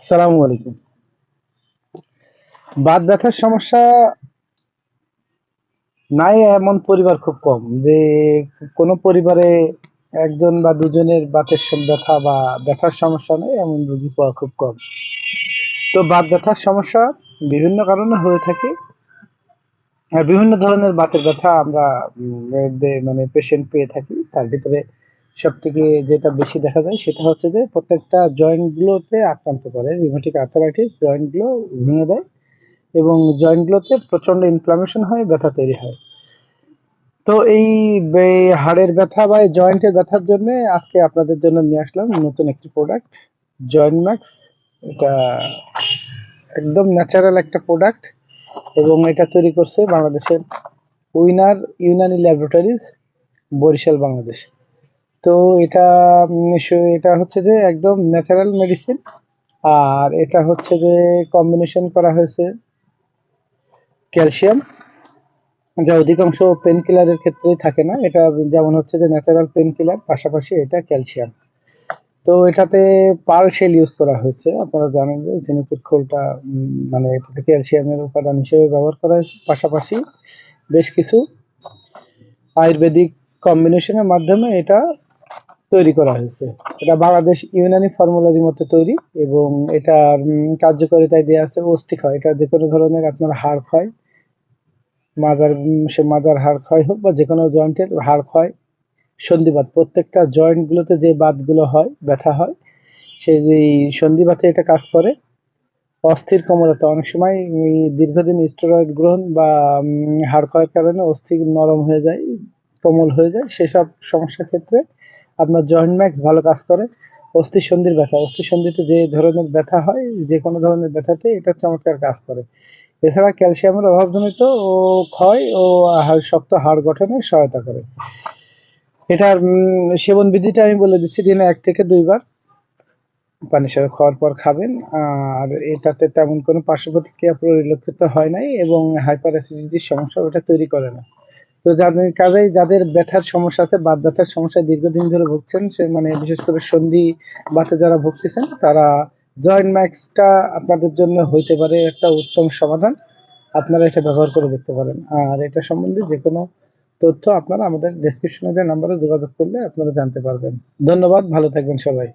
সালামু আলাইকুম। বাত ব্যথার সমস্যা নাই এমন পরিবার খুব কম, যে কোনো পরিবারে একজন বা দুজনের ব্যথা বা ব্যথার সমস্যা নেই এমন রোগী পাওয়া খুব কম। তো বাত ব্যথার সমস্যা বিভিন্ন কারণে হয়ে থাকে। আর বিভিন্ন ধরনের বাতের ব্যথা আমরা মানে পেশেন্ট পেয়ে থাকি। তার ভিতরে সব থেকে যেটা বেশি দেখা যায় সেটা হচ্ছে যে প্রত্যেকটা জয়েন্ট গুলোতে আক্রান্ত করে। রিউমেটিক আর্থ্রাইটিস জয়েন্ট গুলো ভেঙে দেয় এবং জয়েন্টগুলোতে প্রচন্ড ইনফ্লামেশন হয়, ব্যথা তৈরি হয়। তো এই হাড়ের ব্যথা বা জয়েন্টের ব্যথার জন্য আজকে আপনাদের জন্য নিয়ে আসলাম নতুন একটি প্রোডাক্ট, জয়েন্ট ম্যাক্স। এটা একদম ন্যাচারাল একটা প্রোডাক্ট এবং এটা তৈরি করছে বাংলাদেশের উইনার ইউনানি ল্যাবরেটরিজ, বরিশাল, বাংলাদেশ। তো এটা এটা হচ্ছে যে একদম ন্যাচারাল মেডিসিন। আর এটা হচ্ছে যে কম্বিনেশন করা হয়েছে ক্যালসিয়াম, যা অধিকাংশ পেন কিলারের ক্ষেত্রেই থাকে না। এটা যেমন হচ্ছে যে ন্যাচারাল পেন কিলার, পাশাপাশি এটা ক্যালসিয়াম। তো এটাতে পার্ল শেল ইউজ করা হয়েছে। আপনারা জানেন যে ঝিনুকের খোলটা মানে এটাতে ক্যালসিয়ামের উপাদান হিসেবে ব্যবহার করা হয়েছে। পাশাপাশি বেশ কিছু আয়ুর্বেদিক কম্বিনেশনের মাধ্যমে এটা তৈরি করা হয়েছে। এটা বাংলাদেশ ইউনানি ফর্মুলারি মতো তৈরি এবং এটার কার্যকারিতায় দেওয়া আছে অস্থিক্ষয়। এটা যে কোনো ধরনের আপনার হাড় ক্ষয়, সে মাজার হাড় ক্ষয় হোক বা যে কোনো জয়েন্টের হাড় ক্ষয়, সন্ধিবাত, প্রত্যেকটা জয়েন্ট গুলোতে যে বাতগুলো হয়, ব্যথা হয়, সেই যে সন্ধিবাতে এটা কাজ করে। অস্থির কোমলতা, অনেক সময় দীর্ঘদিন স্টেরয়েড গ্রহণ বা হাড় ক্ষয়ের কারণে অস্থি নরম হয়ে যায়, কোমল হয়ে যায়, সেসব সমস্যার ক্ষেত্রে আপনার জয়েন্ট ম্যাক্স ভালো কাজ করে। অস্থি সন্ধির ব্যথা, অস্থি সন্ধিতে যে ধরনের ব্যথা হয়, যে কোনো ধরনের ব্যথাতে এটা চমৎকার কাজ করে। এছাড়া ক্যালসিয়ামের অভাবজনিত ও ক্ষয় ও শক্ত হাড় গঠনে সহায়তা করে। এটার সেবন বিধিটা আমি বলে দিচ্ছি, দিনে 1 থেকে 2 বার পানি সাথে খাওয়ার পর খাবেন। আর এটাতে তেমন কোনো পার্শ্ব প্রতিক্রিয়া পরিলক্ষিত হয় নাই এবং হাইপার অ্যাসিডিটির সমস্যা ওটা তৈরি করে না। তো যাদের ব্যথার সমস্যা আছে, বাত ব্যথার সমস্যায় দীর্ঘদিন ধরে ভুগছেন, সে মানে বিশেষ করে সন্ধি বাতে যারা ভুগতেছেন, তারা জয়েন্ট ম্যাক্সটা আপনাদের জন্য হইতে পারে একটা উত্তম সমাধান। আপনারা এটা ব্যবহার করে দেখতে পারেন। আর এটা সম্বন্ধে যে কোনো তথ্য আপনারা আমাদের ডেসক্রিপশনে দেওয়া নাম্বারে যোগাযোগ করলে আপনারা জানতে পারবেন। ধন্যবাদ, ভালো থাকবেন সবাই।